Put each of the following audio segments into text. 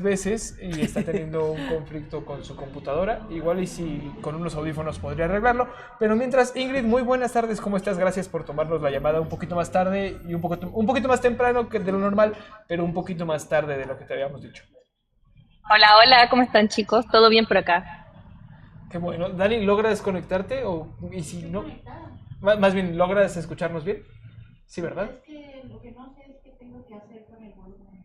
veces y está teniendo un conflicto con su computadora. Igual y si con unos audífonos podría arreglarlo. Pero mientras, Ingrid, muy buenas tardes, ¿cómo estás? Gracias por tomarnos la llamada un poquito más tarde y un poquito más temprano que de lo normal, pero un poquito más tarde de lo que te habíamos dicho. Hola, hola, ¿cómo están chicos? ¿Todo bien por acá? Qué bueno. Dani, ¿logras conectarte? Y si no, más bien, ¿logras escucharnos bien? Sí, ¿verdad? Es que lo que no sé es qué tengo que hacer con el volumen.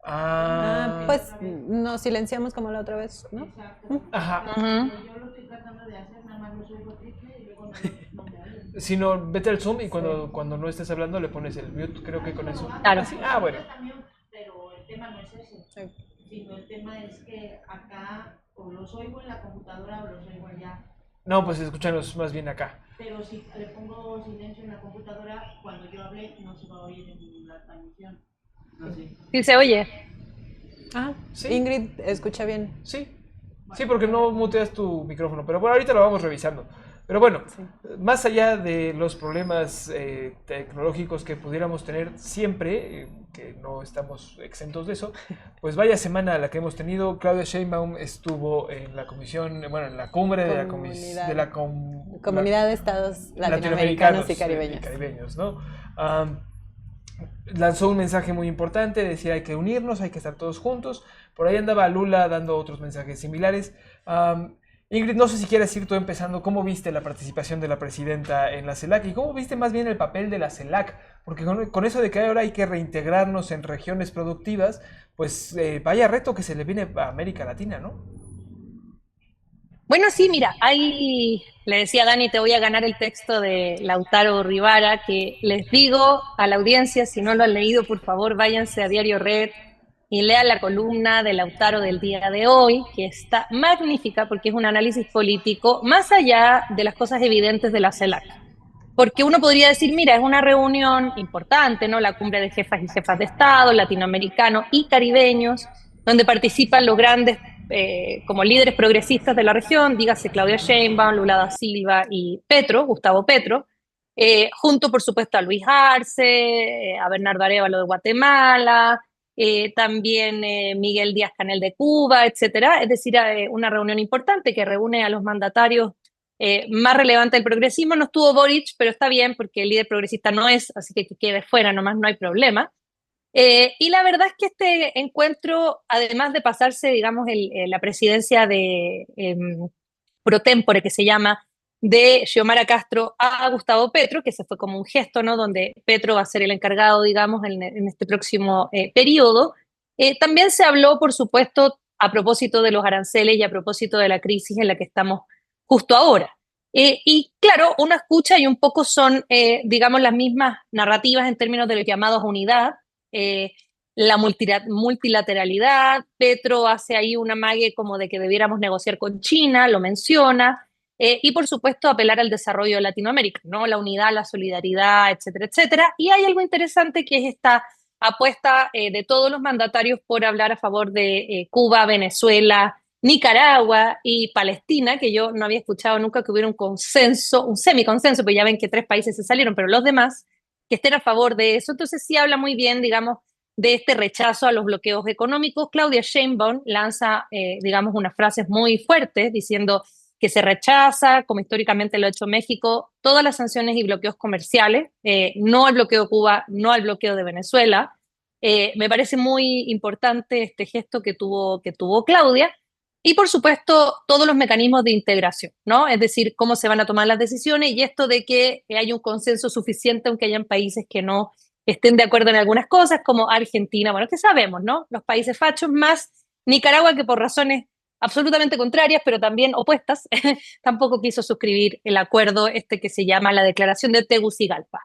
Ah, Pues nos silenciamos como la otra vez, ¿no? Exacto. ajá. Ujú. Pero yo lo estoy tratando de hacer, nada más lo subo triple y luego no me oyen. Si no, vete al Zoom y Sí. cuando no estés hablando le pones el mute, creo que Así con lo eso. hago. Claro. Así, ah, bueno. Ahorita también, pero el tema no es ese, Sí. sino el tema es que acá o los oigo en la computadora o los oigo allá. No, pues escúchanos más bien acá. Pero si le pongo silencio en la computadora, cuando yo hable no se va a oír en la transmisión. No, sí. Sí se oye. Ah, Sí, Ingrid, escucha bien. sí. Sí, Bueno, porque ya no le pongo. muteas tu micrófono. Pero bueno, ahorita lo vamos revisando. Pero bueno, Sí. más allá de los problemas tecnológicos que pudiéramos tener siempre, que no estamos exentos de eso, pues vaya semana la que hemos tenido. Claudia Sheinbaum estuvo en la comisión, bueno, en la cumbre de la, de Comunidad, la, Comunidad de Estados Latinoamericanos y latinoamericanos y Caribeños. caribeños, ¿no? Um, Lanzó un mensaje muy importante, decía hay que unirnos, hay que estar todos juntos. Por ahí andaba Lula dando otros mensajes similares. Ingrid, no sé si quieres ir tú empezando, ¿cómo viste la participación de la presidenta en la CELAC y cómo viste más bien el papel de la CELAC? Porque con eso de que ahora hay que reintegrarnos en regiones productivas, pues vaya reto que se le viene a América Latina, ¿no? Bueno, sí, mira, ahí le decía a Dani, te voy a ganar el texto de Lautaro Rivara, que les digo a la audiencia, si no lo han leído, por favor, váyanse a Diario Red y lean la columna de Lautaro del día de hoy, que está magnífica porque es un análisis político más allá de las cosas evidentes de la CELAC. Porque uno podría decir, mira, es una reunión importante, ¿no? La cumbre de jefas y jefas de Estado, latinoamericanos y caribeños, donde participan los grandes como líderes progresistas de la región, dígase Claudia Sheinbaum, Lula da Silva y Petro, Gustavo Petro, junto por supuesto a Luis Arce, a Bernardo Arévalo de Guatemala, también Miguel Díaz-Canel de Cuba, etcétera. Es decir, una reunión importante que reúne a los mandatarios más relevante del progresismo. No estuvo Boric, pero está bien porque el líder progresista no es, así que quede fuera nomás, no hay problema. Y la verdad es que este encuentro, además de pasarse, digamos, la presidencia de pro tempore, que se llama, de Xiomara Castro a Gustavo Petro, que se fue como un gesto, ¿no? Donde Petro va a ser el encargado, digamos, en este próximo periodo. También se habló, por supuesto, a propósito de los aranceles y a propósito de la crisis en la que estamos justo ahora. Y claro, uno escucha y un poco son, digamos, las mismas narrativas en términos de los llamados a unidad, eh, la multilateralidad. Petro hace ahí una mague como de que debiéramos negociar con China, lo menciona, y por supuesto apelar al desarrollo de Latinoamérica, ¿no? La unidad, la solidaridad, etcétera, etcétera. Y hay algo interesante que es esta apuesta de todos los mandatarios por hablar a favor de Cuba, Venezuela, Nicaragua y Palestina, que yo no había escuchado nunca que hubiera un consenso, un semiconsenso, pues ya ven que tres países se salieron, pero los demás que estén a favor de eso. Entonces sí habla muy bien, digamos, de este rechazo a los bloqueos económicos. Claudia Sheinbaum lanza, digamos, unas frases muy fuertes diciendo que se rechaza, como históricamente lo ha hecho México, todas las sanciones y bloqueos comerciales, no al bloqueo de Cuba, no al bloqueo de Venezuela. Me parece muy importante este gesto que tuvo Claudia. Y por supuesto, todos los mecanismos de integración, ¿no? Es decir, cómo se van a tomar las decisiones y esto de que hay un consenso suficiente, aunque hayan países que no estén de acuerdo en algunas cosas, como Argentina, bueno, que sabemos, ¿no? Los países fachos más Nicaragua, que por razones absolutamente contrarias, pero también opuestas, tampoco quiso suscribir el acuerdo este que se llama la Declaración de Tegucigalpa.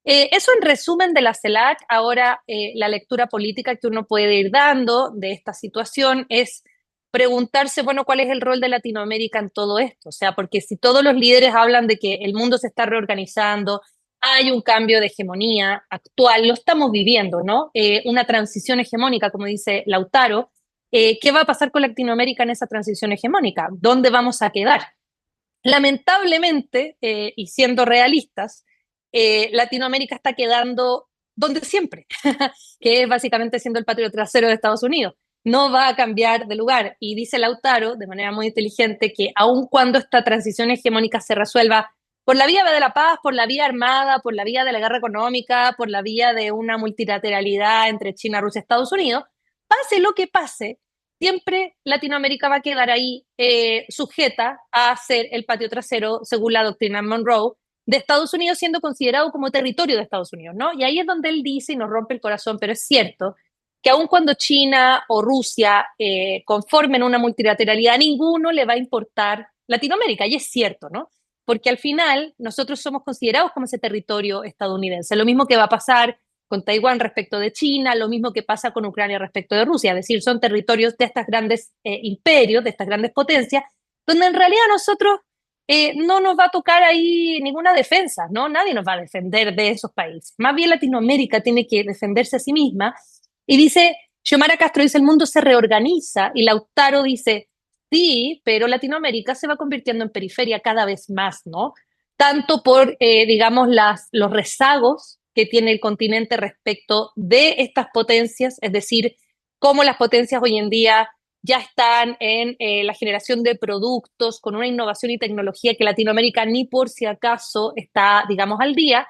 Eso en resumen de la CELAC. Ahora, la lectura política que uno puede ir dando de esta situación es preguntarse, bueno, ¿cuál es el rol de Latinoamérica en todo esto? O sea, porque si todos los líderes hablan de que el mundo se está reorganizando, hay un cambio de hegemonía actual, lo estamos viviendo, ¿no? Una transición hegemónica, como dice Lautaro. ¿Qué va a pasar con Latinoamérica en esa transición hegemónica? ¿Dónde vamos a quedar? Lamentablemente, y siendo realistas, Latinoamérica está quedando donde siempre, que es básicamente siendo el patio trasero de Estados Unidos. no va a cambiar de lugar. Y dice Lautaro, de manera muy inteligente, que aun cuando esta transición hegemónica se resuelva por la vía de la paz, por la vía armada, por la vía de la guerra económica, por la vía de una multilateralidad entre China, Rusia y Estados Unidos, pase lo que pase, siempre Latinoamérica va a quedar ahí sujeta a ser el patio trasero, según la doctrina Monroe, de Estados Unidos, siendo considerado como territorio de Estados Unidos, ¿no? Y ahí es donde él dice, y nos rompe el corazón, pero es cierto, que aun cuando China o Rusia conformen una multilateralidad, a ninguno le va a importar Latinoamérica, y es cierto, ¿no? Porque al final nosotros somos considerados como ese territorio estadounidense. Lo mismo que va a pasar con Taiwán respecto de China, lo mismo que pasa con Ucrania respecto de Rusia, es decir, son territorios de estos grandes imperios, de estas grandes potencias, donde en realidad nosotros no nos va a tocar ahí ninguna defensa, ¿no? Nadie nos va a defender de esos países. Más bien Latinoamérica tiene que defenderse a sí misma. Y dice, Xiomara Castro dice, el mundo se reorganiza, y Lautaro dice, sí, pero Latinoamérica se va convirtiendo en periferia cada vez más, ¿no? Tanto por, digamos, los rezagos que tiene el continente respecto de estas potencias, es decir, cómo las potencias hoy en día ya están en la generación de productos con una innovación y tecnología que Latinoamérica ni por si acaso está, digamos, al día,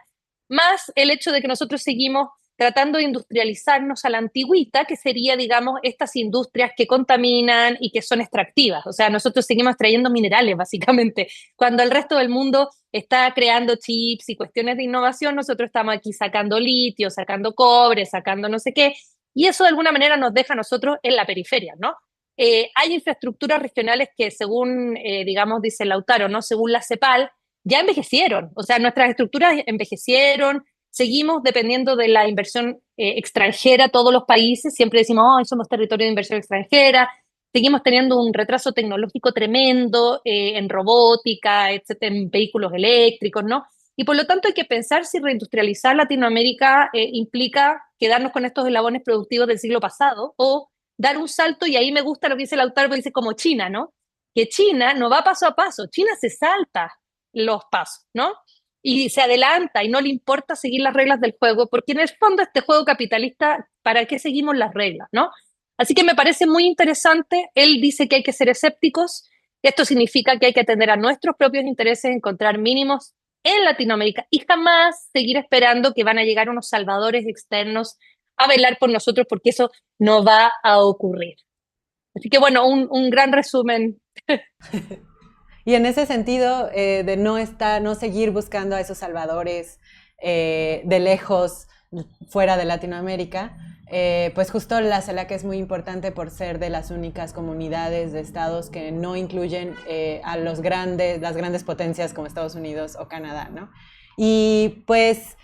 más el hecho de que nosotros seguimos tratando de industrializarnos a la antigüita, que sería, digamos, estas industrias que contaminan y que son extractivas. O sea, nosotros seguimos extrayendo minerales, básicamente. Cuando el resto del mundo está creando chips y cuestiones de innovación, nosotros estamos aquí sacando litio, sacando cobre, sacando no sé qué, y eso de alguna manera nos deja a nosotros en la periferia, ¿no? Hay infraestructuras regionales que, según, digamos, dice Lautaro, ¿no? Según la CEPAL, ya envejecieron. O sea, nuestras estructuras envejecieron, seguimos dependiendo de la inversión extranjera, todos los países, siempre decimos, oh, somos territorio de inversión extranjera, seguimos teniendo un retraso tecnológico tremendo en robótica, etcétera, en vehículos eléctricos, ¿no? Y por lo tanto hay que pensar si reindustrializar Latinoamérica implica quedarnos con estos eslabones productivos del siglo pasado o dar un salto, y ahí me gusta lo que dice Lautaro, porque dice como China, ¿no? Que China no va paso a paso, China se salta los pasos, ¿no? Y se adelanta y no le importa seguir las reglas del juego, porque en el fondo este juego capitalista, ¿para qué seguimos las reglas, no? Así que me parece muy interesante. Él dice que hay que ser escépticos. Esto significa que hay que atender a nuestros propios intereses, encontrar mínimos en Latinoamérica y jamás seguir esperando que van a llegar unos salvadores externos a velar por nosotros, porque eso no va a ocurrir. Así que bueno, un gran resumen. Y en ese sentido, de no seguir buscando a esos salvadores de lejos, fuera de Latinoamérica, pues justo la CELAC es muy importante por ser de las únicas comunidades de estados que no incluyen a las grandes potencias como Estados Unidos o Canadá, ¿no? Y pues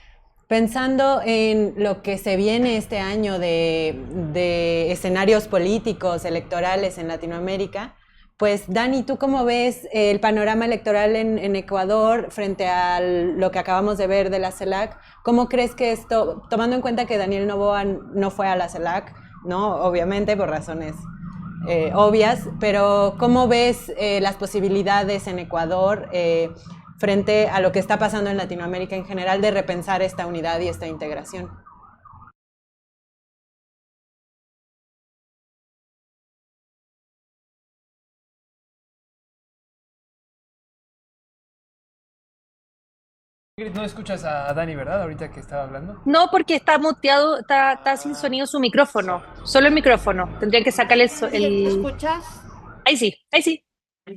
pensando en lo que se viene este año de escenarios políticos, electorales en Latinoamérica, pues Dani, ¿tú cómo ves el panorama electoral en Ecuador frente a lo que acabamos de ver de la CELAC? ¿Cómo crees que esto, tomando en cuenta que Daniel Noboa no fue a la CELAC, ¿no? Obviamente por razones obvias, pero ¿cómo ves las posibilidades en Ecuador frente a lo que está pasando en Latinoamérica en general de repensar esta unidad y esta integración? No escuchas a Dani, ¿verdad? Ahorita que estaba hablando. No, porque está muteado, está sin sonido su micrófono, solo el micrófono. Tendría que sacarle ¿Me escuchas? Ahí sí, ahí sí.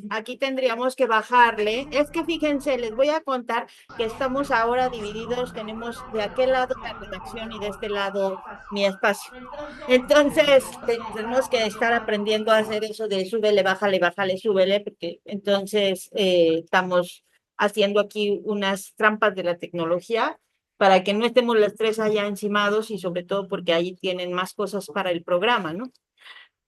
Aquí tendríamos que bajarle. Es que fíjense, les voy a contar que estamos ahora divididos. Tenemos de aquel lado la redacción y de este lado mi espacio. Entonces, tenemos que estar aprendiendo a hacer eso de súbele, bájale, súbele, porque entonces estamos haciendo aquí unas trampas de la tecnología para que no estemos las tres allá encimados y sobre todo porque ahí tienen más cosas para el programa, ¿no?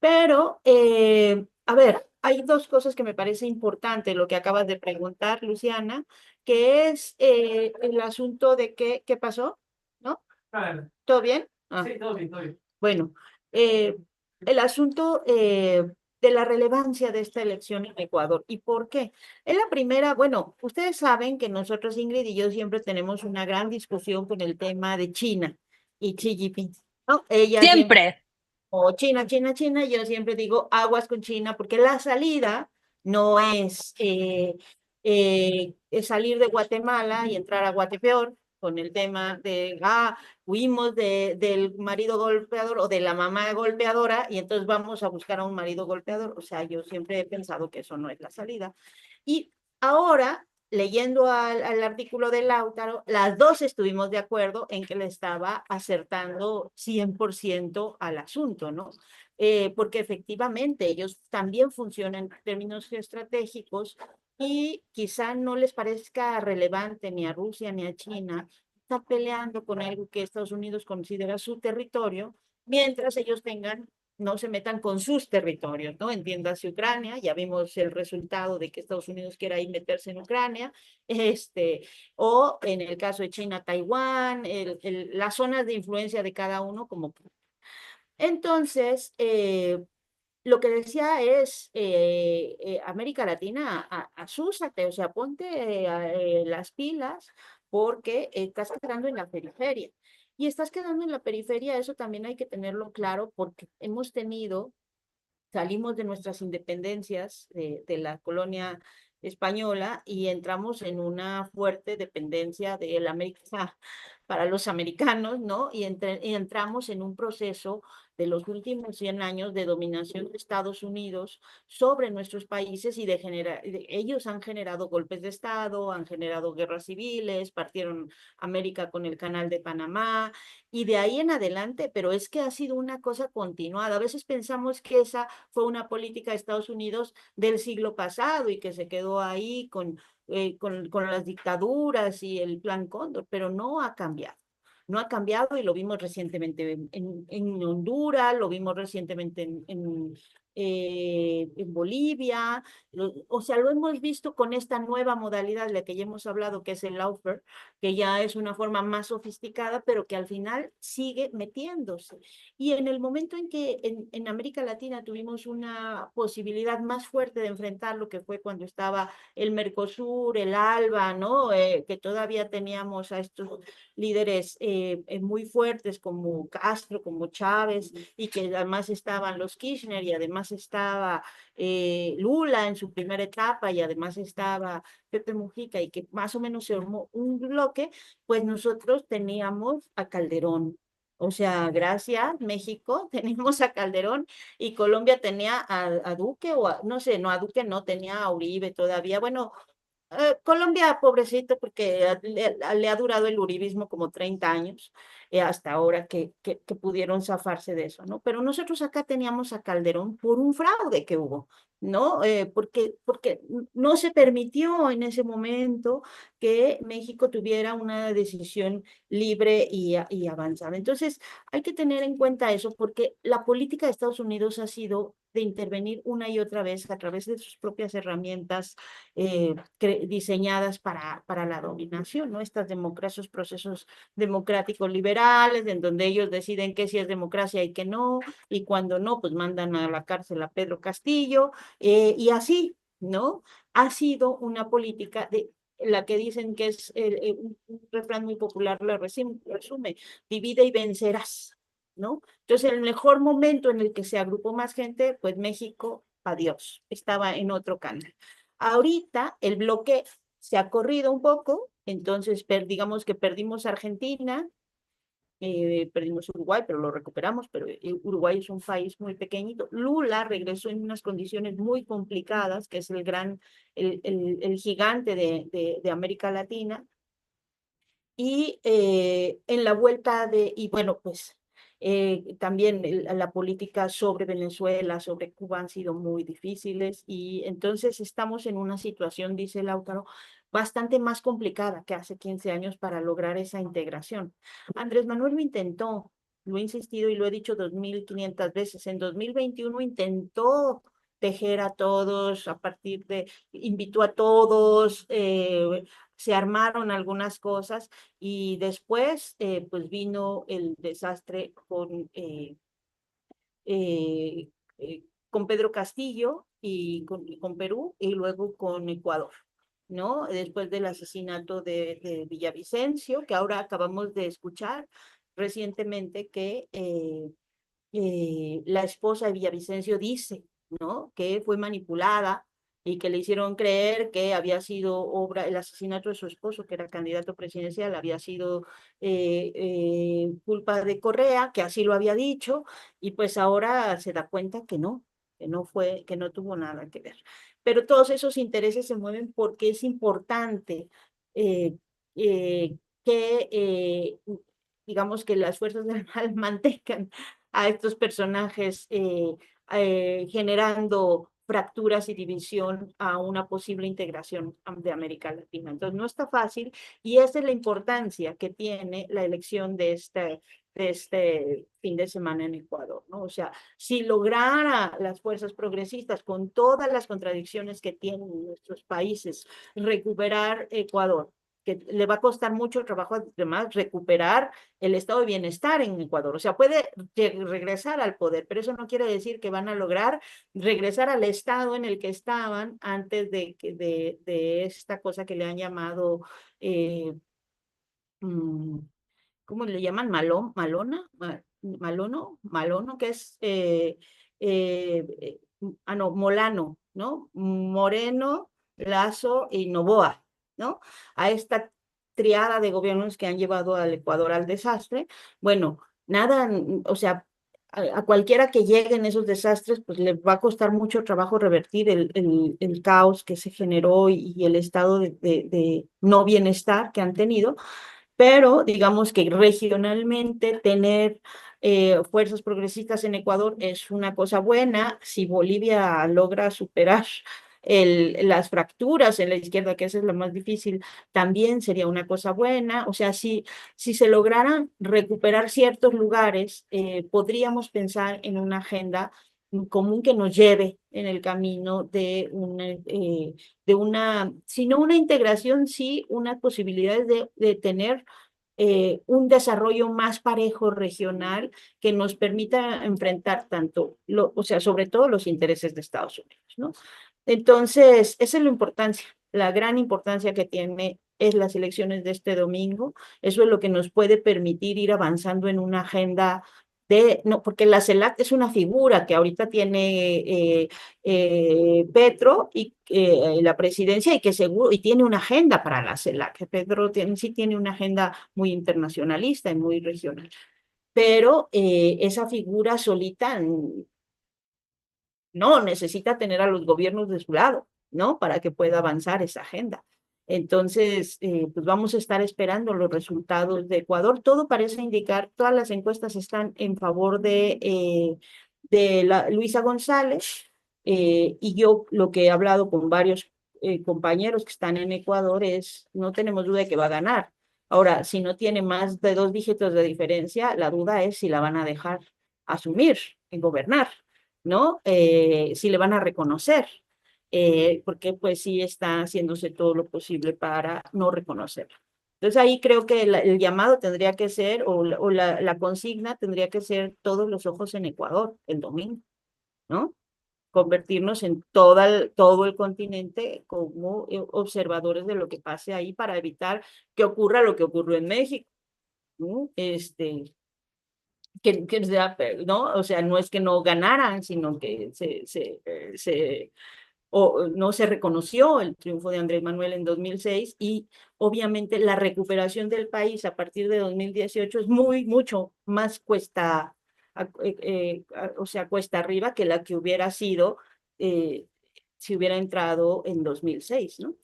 Pero, a ver, hay dos cosas que me parece importante lo que acabas de preguntar, Luciana, que es el asunto de qué pasó, ¿no? ¿Todo bien? Ah. Sí, todo bien, todo bien. Bueno, el asunto de la relevancia de esta elección en Ecuador. ¿Y por qué? Es la primera, bueno, ustedes saben que nosotros, Ingrid y yo, siempre tenemos una gran discusión con el tema de China y Xi Jinping, ¿no? Ella siempre Siempre. o China, China, China, yo siempre digo aguas con China, porque la salida no es salir de Guatemala y entrar a Guatepeor con el tema de, huimos del marido golpeador o de la mamá golpeadora y entonces vamos a buscar a un marido golpeador. O sea, yo siempre he pensado que eso no es la salida. Y ahora, leyendo al artículo de Lautaro, las dos estuvimos de acuerdo en que le estaba acertando 100% al asunto, ¿no? Porque efectivamente ellos también funcionan en términos estratégicos y quizá no les parezca relevante ni a Rusia ni a China estar peleando con algo que Estados Unidos considera su territorio, mientras ellos tengan no se metan con sus territorios, ¿no? Entiéndase Ucrania, ya vimos el resultado de que Estados Unidos quiera ahí meterse en Ucrania, o en el caso de China, Taiwán, las zonas de influencia de cada uno como... Entonces, lo que decía es, América Latina, asúsate, o sea, ponte las pilas porque estás quedando en la periferia. Y estás quedando en la periferia, eso también hay que tenerlo claro porque hemos tenido, salimos de nuestras independencias de la colonia española y entramos en una fuerte dependencia de la América para los americanos, ¿no? Y entramos en un proceso de los últimos 100 años de dominación de Estados Unidos sobre nuestros países y ellos han generado golpes de Estado, han generado guerras civiles, partieron América con el Canal de Panamá y de ahí en adelante, pero es que ha sido una cosa continuada. A veces pensamos que esa fue una política de Estados Unidos del siglo pasado y que se quedó ahí con las dictaduras y el Plan Cóndor, pero no ha cambiado. No ha cambiado y lo vimos recientemente en Honduras, lo vimos recientemente en Bolivia, o sea, lo hemos visto con esta nueva modalidad de la que ya hemos hablado, que es el lawfare, que ya es una forma más sofisticada, pero que al final sigue metiéndose. Y en el momento en que en América Latina tuvimos una posibilidad más fuerte de enfrentar lo que fue cuando estaba el Mercosur, el ALBA, ¿no? Que todavía teníamos a estos líderes muy fuertes como Castro, como Chávez, y que además estaban los Kirchner y además estaba Lula en su primera etapa y además estaba Pepe Mujica y que más o menos se formó un bloque, pues nosotros teníamos a Calderón. O sea, gracias, México, teníamos a Calderón y Colombia tenía a Duque, no sé, no, a Duque no, tenía a Uribe todavía. Bueno, Colombia, pobrecito, porque le ha durado el uribismo como 30 años, hasta ahora que pudieron zafarse de eso, ¿no? Pero nosotros acá teníamos a Calderón por un fraude que hubo, ¿no? Porque no se permitió en ese momento que México tuviera una decisión libre y avanzada. Entonces, hay que tener en cuenta eso, porque la política de Estados Unidos ha sido de intervenir una y otra vez a través de sus propias herramientas diseñadas para la dominación, ¿no? Estas democracias, procesos democráticos liberales, en donde ellos deciden que sí es democracia y que no, y cuando no, pues mandan a la cárcel a Pedro Castillo, y así, ¿no? Ha sido una política de la que dicen que es un refrán muy popular, lo resume, divide y vencerás, ¿no? Entonces, el mejor momento en el que se agrupó más gente, pues México, adiós, estaba en otro canal. Ahorita el bloque se ha corrido un poco, entonces digamos que perdimos Argentina, perdimos Uruguay, pero lo recuperamos, pero Uruguay es un país muy pequeñito. Lula regresó en unas condiciones muy complicadas, que es el gigante de América Latina, y en la vuelta y bueno, pues también la política sobre Venezuela, sobre Cuba han sido muy difíciles y entonces estamos en una situación, dice Lautaro, bastante más complicada que hace 15 años para lograr esa integración. Andrés Manuel lo intentó, lo he insistido y lo he dicho 2.500 veces, en 2021 intentó tejer a todos, invitó a todos, se armaron algunas cosas y después pues vino el desastre eh, con Pedro Castillo y con Perú y luego con Ecuador, ¿no? Después del asesinato de Villavicencio, que ahora acabamos de escuchar recientemente que la esposa de Villavicencio dice, ¿no? Que fue manipulada y que le hicieron creer que había sido obra, el asesinato de su esposo, que era candidato presidencial, había sido culpa de Correa, que así lo había dicho, y pues ahora se da cuenta que no fue, que no tuvo nada que ver. Pero todos esos intereses se mueven porque es importante eh, eh, que, digamos, que las fuerzas del mal mantengan a estos personajes generando fracturas y división a una posible integración de América Latina. Entonces, no está fácil y esa es la importancia que tiene la elección de este fin de semana en Ecuador, ¿no? O sea, si lograra las fuerzas progresistas, con todas las contradicciones que tienen nuestros países, recuperar Ecuador, que le va a costar mucho trabajo además recuperar el estado de bienestar en Ecuador. O sea, puede regresar al poder, pero eso no quiere decir que van a lograr regresar al estado en el que estaban antes de esta cosa que le han llamado, eh, ¿cómo le llaman? Malono, que es, no, Molano, ¿no? Moreno, Lazo y Noboa, ¿no? A esta triada de gobiernos que han llevado al Ecuador al desastre. Bueno, nada, o sea, a cualquiera que llegue en esos desastres, pues le va a costar mucho trabajo revertir el caos que se generó y el estado de no bienestar que han tenido, pero digamos que regionalmente tener fuerzas progresistas en Ecuador es una cosa buena. Si Bolivia logra superar las fracturas en la izquierda, que esa es la más difícil, también sería una cosa buena. O sea, si se lograran recuperar ciertos lugares, podríamos pensar en una agenda común que nos lleve en el camino si no una integración, sí unas posibilidades de tener un desarrollo más parejo regional que nos permita enfrentar tanto, o sea, sobre todo los intereses de Estados Unidos, ¿no? Entonces, esa es la importancia, la gran importancia que tiene es las elecciones de este domingo. Eso es lo que nos puede permitir ir avanzando en una agenda no, porque la CELAC es una figura que ahorita tiene Petro y la presidencia y que seguro, y tiene una agenda para la CELAC. Petro sí tiene una agenda muy internacionalista y muy regional, pero esa figura solita no, necesita tener a los gobiernos de su lado, ¿no? Para que pueda avanzar esa agenda. Entonces, pues vamos a estar esperando los resultados de Ecuador. Todo parece indicar, todas las encuestas están en favor de Luisa González, y yo lo que he hablado con varios compañeros que están en Ecuador es, no tenemos duda de que va a ganar. Ahora, si no tiene más de 2 dígitos de diferencia, la duda es si la van a dejar asumir en gobernar, ¿no? Si le van a reconocer, porque pues sí está haciéndose todo lo posible para no reconocerla. Entonces ahí creo que el llamado tendría que ser, o la consigna tendría que ser todos los ojos en Ecuador el domingo, ¿no? Convertirnos en todo el continente como observadores de lo que pase ahí para evitar que ocurra lo que ocurrió en México, ¿no? ¿No? O sea, no es que no ganaran, sino que no se reconoció el triunfo de Andrés Manuel en 2006 y obviamente la recuperación del país a partir de 2018 es mucho más o sea, cuesta arriba que la que hubiera sido si hubiera entrado en 2006, ¿no?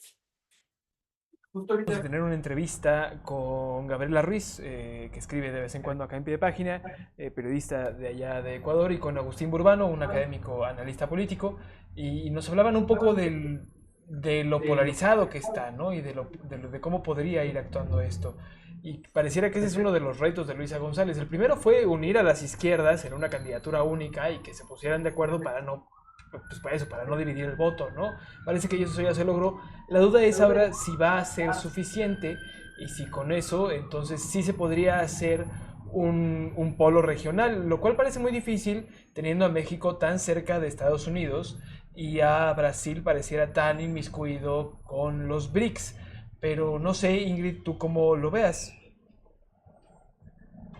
Justo ahorita vamos a tener una entrevista con Gabriela Ruiz, que escribe de vez en cuando acá en Pie de Página, periodista de allá de Ecuador, y con Agustín Burbano, un académico analista político, y nos hablaban un poco de lo polarizado que está, ¿no? Y de cómo podría ir actuando esto. Y pareciera que ese es uno de los retos de Luisa González. El primero fue unir a las izquierdas en una candidatura única y que se pusieran de acuerdo para no, pues para eso, para no dividir el voto, ¿no? Parece que eso ya se logró. La duda es ahora si va a ser suficiente y si con eso, entonces sí se podría hacer un polo regional, lo cual parece muy difícil teniendo a México tan cerca de Estados Unidos y a Brasil pareciera tan inmiscuido con los BRICS. Pero no sé, Ingrid, tú cómo lo veas.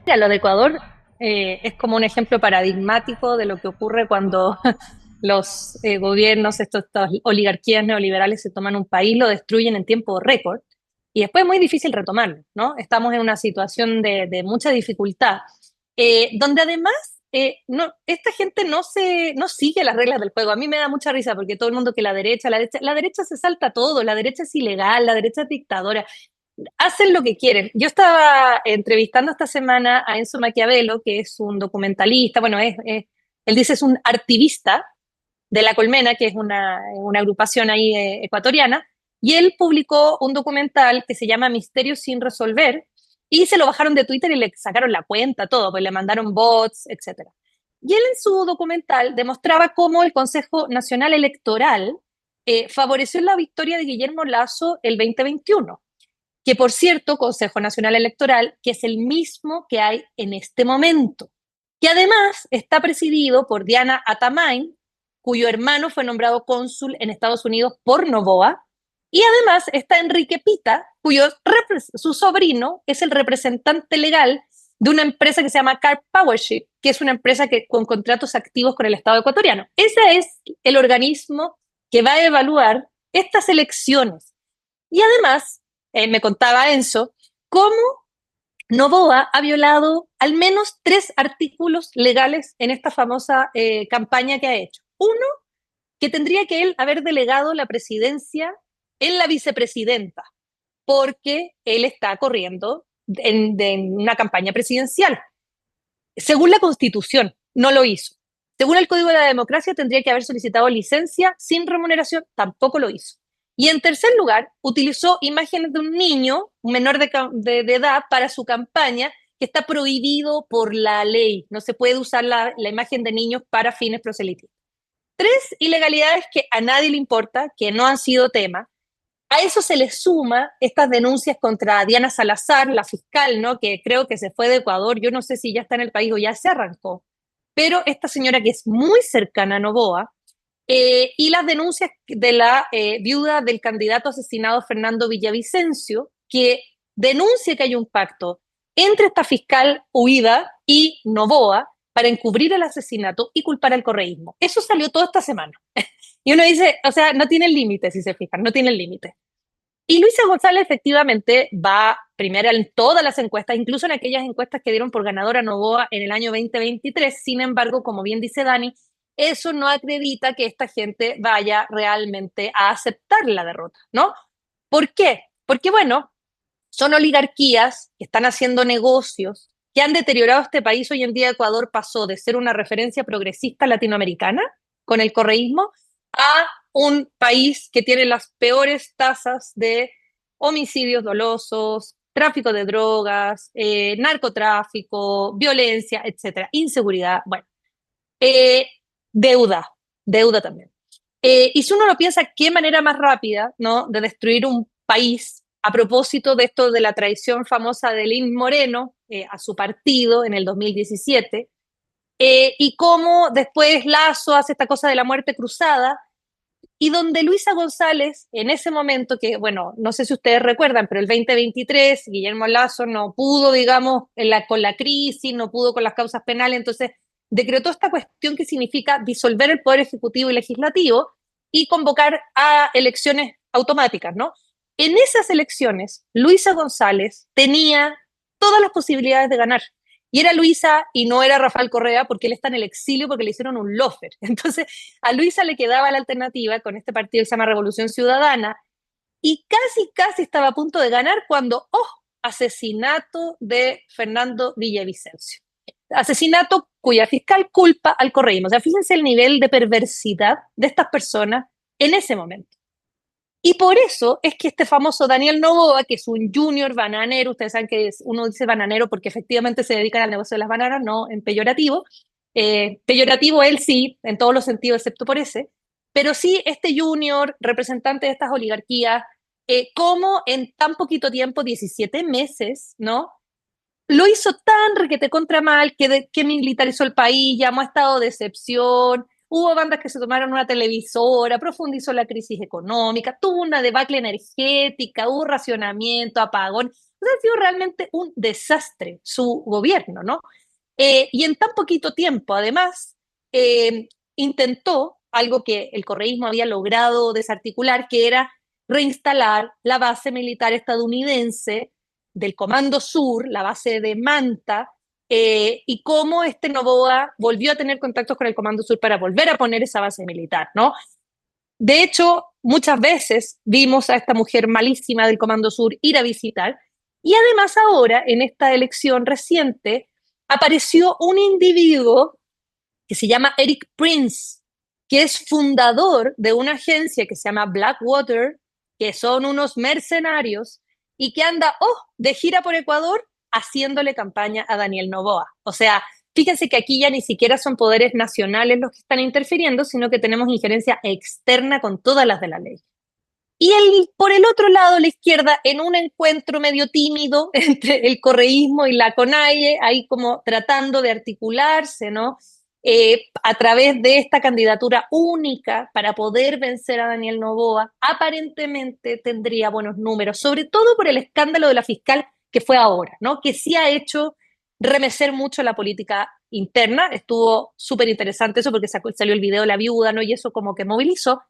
Mira, lo de Ecuador Es como un ejemplo paradigmático de lo que ocurre cuando los gobiernos, estas oligarquías neoliberales se toman un país, lo destruyen en tiempo récord y después es muy difícil retomarlo, ¿no? Estamos en una situación de mucha dificultad, donde además esta gente no sigue las reglas del juego. A mí me da mucha risa porque todo el mundo que la derecha se salta todo, la derecha es ilegal, la derecha es dictadora, hacen lo que quieren. Yo estaba entrevistando esta semana a Enzo Maquiavelo, que es un documentalista, bueno, él dice es un activista de La Colmena, que es una agrupación ahí ecuatoriana, y él publicó un documental que se llama Misterios sin resolver, y se lo bajaron de Twitter y le sacaron la cuenta, todo, pues le mandaron bots, etc. Y él en su documental demostraba cómo el Consejo Nacional Electoral favoreció la victoria de Guillermo Lasso el 2021, que por cierto, Consejo Nacional Electoral, que es el mismo que hay en este momento, que además está presidido por Diana Atamain, cuyo hermano fue nombrado cónsul en Estados Unidos por Noboa, y además está Enrique Pita, su sobrino es el representante legal de una empresa que se llama Car Powership, que es una empresa con contratos activos con el Estado ecuatoriano. Ese es el organismo que va a evaluar estas elecciones. Y además, me contaba Enzo, cómo Noboa ha violado al menos 3 artículos legales en esta famosa campaña que ha hecho. Uno, que tendría que él haber delegado la presidencia en la vicepresidenta, porque él está corriendo en una campaña presidencial. Según la Constitución, no lo hizo. Según el Código de la Democracia, tendría que haber solicitado licencia sin remuneración, tampoco lo hizo. Y en tercer lugar, utilizó imágenes de un niño, un menor de edad, para su campaña, que está prohibido por la ley. No se puede usar la imagen de niños para fines proselitistas. 3 ilegalidades que a nadie le importa, que no han sido tema. A eso se le suma estas denuncias contra Diana Salazar, la fiscal, ¿no? Que creo que se fue de Ecuador. Yo no sé si ya está en el país o ya se arrancó. Pero esta señora que es muy cercana a Noboa, y las denuncias de la viuda del candidato asesinado Fernando Villavicencio, que denuncia que hay un pacto entre esta fiscal huida y Noboa para encubrir el asesinato y culpar al correísmo. Eso salió toda esta semana. Y uno dice, o sea, no tiene límite, si se fijan, no tiene límite. Y Luisa González efectivamente va primera en todas las encuestas, incluso en aquellas encuestas que dieron por ganadora a Noboa en el año 2023. Sin embargo, como bien dice Dani, eso no acredita que esta gente vaya realmente a aceptar la derrota, ¿no? ¿Por qué? Porque, bueno, son oligarquías que están haciendo negocios, que han deteriorado este país. Hoy en día Ecuador pasó de ser una referencia progresista latinoamericana con el correísmo a un país que tiene las peores tasas de homicidios dolosos, tráfico de drogas, narcotráfico, violencia, etcétera, inseguridad, bueno, eh, deuda, deuda también. Y si uno lo piensa, qué manera más rápida, ¿no?, de destruir un país a propósito de esto de la traición famosa de Lin Moreno a su partido en el 2017, y cómo después Lasso hace esta cosa de la muerte cruzada, y donde Luisa González, en ese momento, que bueno, no sé si ustedes recuerdan, pero el 2023 Guillermo Lasso no pudo, digamos, con la crisis, no pudo con las causas penales, entonces decretó esta cuestión que significa disolver el Poder Ejecutivo y Legislativo y convocar a elecciones automáticas, ¿no? En esas elecciones, Luisa González tenía todas las posibilidades de ganar. Y era Luisa y no era Rafael Correa, porque él está en el exilio porque le hicieron un lofer. Entonces, a Luisa le quedaba la alternativa con este partido que se llama Revolución Ciudadana, y casi estaba a punto de ganar cuando, asesinato de Fernando Villavicencio. Asesinato cuya fiscal culpa al correísmo. O sea, fíjense el nivel de perversidad de estas personas en ese momento. Y por eso es que este famoso Daniel Noboa, que es un junior bananero, ustedes saben que uno dice bananero porque efectivamente se dedican al negocio de las bananas, no en peyorativo. Peyorativo él sí, en todos los sentidos, excepto por ese. Pero sí, este junior, representante de estas oligarquías, como en tan poquito tiempo, 17 meses, ¿no?, lo hizo tan requete contra mal que militarizó el país, llamó a estado de excepción, hubo bandas que se tomaron una televisora, profundizó la crisis económica, tuvo una debacle energética, hubo racionamiento, apagón. O sea, ha sido realmente un desastre su gobierno, ¿no? y en tan poquito tiempo, además, intentó algo que el correísmo había logrado desarticular, que era reinstalar la base militar estadounidense del Comando Sur, la base de Manta, y cómo Noboa volvió a tener contactos con el Comando Sur para volver a poner esa base militar, ¿no? De hecho, muchas veces vimos a esta mujer malísima del Comando Sur ir a visitar, y además ahora, en esta elección reciente, apareció un individuo que se llama Eric Prince, que es fundador de una agencia que se llama Blackwater, que son unos mercenarios, y que anda, de gira por Ecuador haciéndole campaña a Daniel Noboa. O sea, fíjense que aquí ya ni siquiera son poderes nacionales los que están interfiriendo, sino que tenemos injerencia externa con todas las de la ley. Y por el otro lado, la izquierda, en un encuentro medio tímido entre el correísmo y la CONAIE, ahí como tratando de articularse, ¿no? A través de esta candidatura única para poder vencer a Daniel Noboa, aparentemente tendría buenos números, sobre todo por el escándalo de la fiscal que fue ahora, ¿no? Que sí ha hecho remecer mucho la política interna. Estuvo súper interesante eso porque salió el video de la viuda, ¿no? Y eso como que movilizó.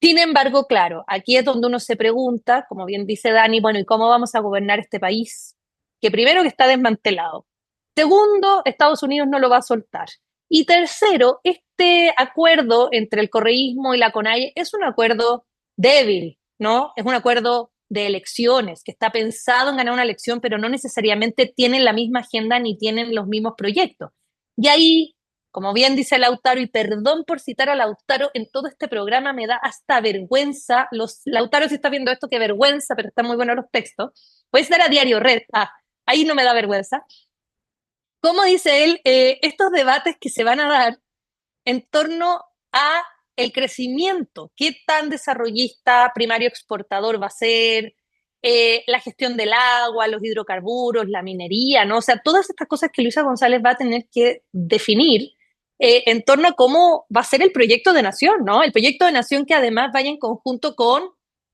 Sin embargo, claro, aquí es donde uno se pregunta, como bien dice Dani, bueno, ¿y cómo vamos a gobernar este país? Que primero que está desmantelado. Segundo, Estados Unidos no lo va a soltar. Y tercero, este acuerdo entre el correísmo y la CONAIE es un acuerdo débil, ¿no? Es un acuerdo de elecciones, que está pensado en ganar una elección, pero no necesariamente tienen la misma agenda ni tienen los mismos proyectos. Y ahí, como bien dice Lautaro, y perdón por citar a Lautaro, en todo este programa me da hasta vergüenza. Lautaro, si está viendo esto, qué vergüenza, pero están muy buenos los textos. Puedes dar a Diario Red. Ahí no me da vergüenza. ¿Cómo dice él? Estos debates que se van a dar en torno a el crecimiento, qué tan desarrollista primario exportador va a ser, la gestión del agua, los hidrocarburos, la minería, ¿no? O sea, todas estas cosas que Luisa González va a tener que definir en torno a cómo va a ser el proyecto de nación, ¿no? El proyecto de nación que además vaya en conjunto con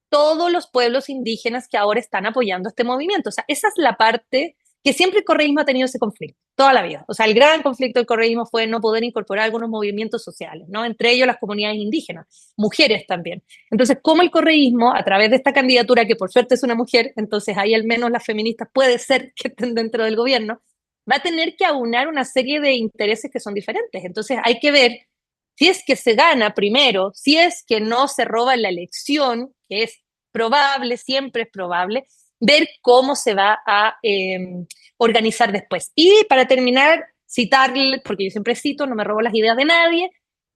todos los pueblos indígenas que ahora están apoyando este movimiento. O sea, esa es la parte que siempre el correísmo ha tenido ese conflicto, toda la vida. O sea, el gran conflicto del correísmo fue no poder incorporar algunos movimientos sociales, ¿no? Entre ellos las comunidades indígenas, mujeres también. Entonces, ¿cómo el correísmo, a través de esta candidatura, que por suerte es una mujer, entonces ahí al menos las feministas puede ser que estén dentro del gobierno, va a tener que aunar una serie de intereses que son diferentes? Entonces, hay que ver si es que se gana primero, si es que no se roba en la elección, que es probable, siempre es probable, ver cómo se va a organizar después. Y para terminar, citarle, porque yo siempre cito, no me robo las ideas de nadie,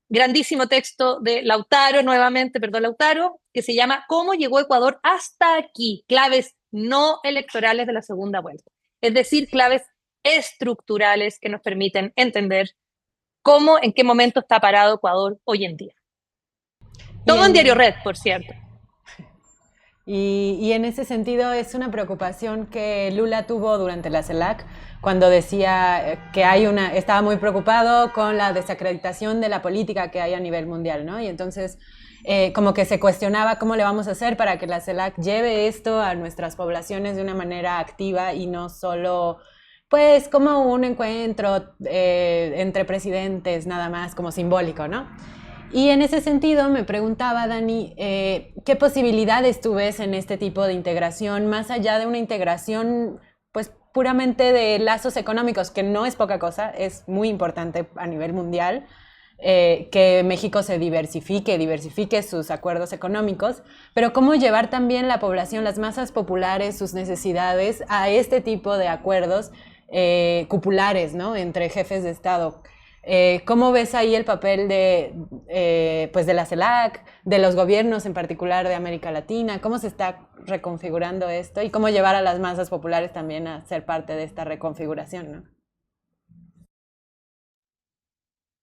grandísimo texto de Lautaro, nuevamente, perdón, Lautaro, que se llama ¿Cómo llegó Ecuador hasta aquí? Claves no electorales de la segunda vuelta. Es decir, claves estructurales que nos permiten entender cómo, en qué momento está parado Ecuador hoy en día. Todo en Diario Red, por cierto. Y en ese sentido es una preocupación que Lula tuvo durante la CELAC cuando decía que estaba muy preocupado con la desacreditación de la política que hay a nivel mundial, ¿no? Y entonces como que se cuestionaba cómo le vamos a hacer para que la CELAC lleve esto a nuestras poblaciones de una manera activa y no solo pues como un encuentro entre presidentes nada más, como simbólico, ¿no? Y en ese sentido me preguntaba, Dani, ¿qué posibilidades tú ves en este tipo de integración, más allá de una integración pues puramente de lazos económicos, que no es poca cosa, es muy importante a nivel mundial, que México se diversifique sus acuerdos económicos, pero cómo llevar también la población, las masas populares, sus necesidades a este tipo de acuerdos cupulares, ¿no? Entre jefes de Estado. ¿Cómo ves ahí el papel pues de la CELAC, de los gobiernos en particular de América Latina? ¿Cómo se está reconfigurando esto? Y cómo llevar a las masas populares también a ser parte de esta reconfiguración, ¿no?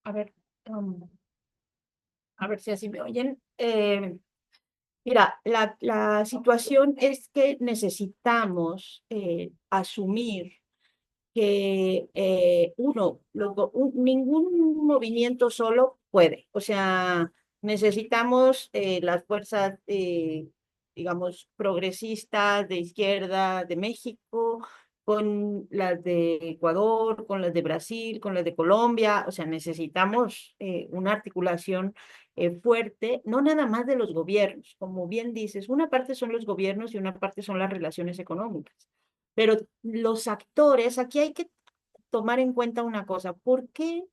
A ver si así me oyen. Mira, la situación es que necesitamos asumir que ningún movimiento solo puede. O sea, necesitamos las fuerzas, digamos, progresistas de izquierda de México, con las de Ecuador, con las de Brasil, con las de Colombia. O sea, necesitamos una articulación fuerte, no nada más de los gobiernos, como bien dices, una parte son los gobiernos y una parte son las relaciones económicas. Pero los actores, aquí hay que tomar en cuenta una cosa, ¿por qué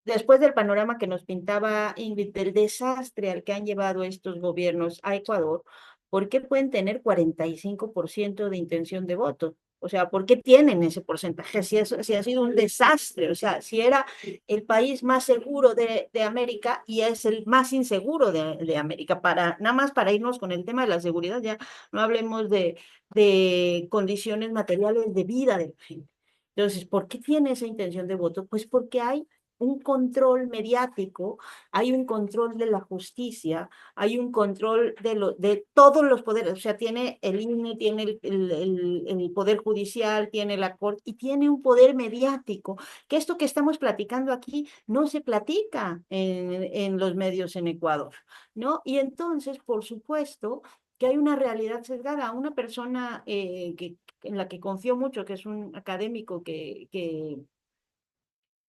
después del panorama que nos pintaba Ingrid, del desastre al que han llevado estos gobiernos a Ecuador, ¿por qué pueden tener 45% de intención de voto? O sea, ¿por qué tienen ese porcentaje? Si ha sido un desastre, o sea, si era el país más seguro de América y es el más inseguro de América, nada más para irnos con el tema de la seguridad, ya no hablemos de condiciones materiales de vida de la gente. Entonces, ¿por qué tiene esa intención de voto? Pues porque hay un control mediático, hay un control de la justicia, hay un control de todos los poderes, o sea, tiene el INE, tiene el Poder Judicial, tiene la Corte y tiene un poder mediático, que esto que estamos platicando aquí no se platica en los medios en Ecuador, ¿no? Y entonces, por supuesto, que hay una realidad sesgada. Una persona en la que confío mucho, que es un académico que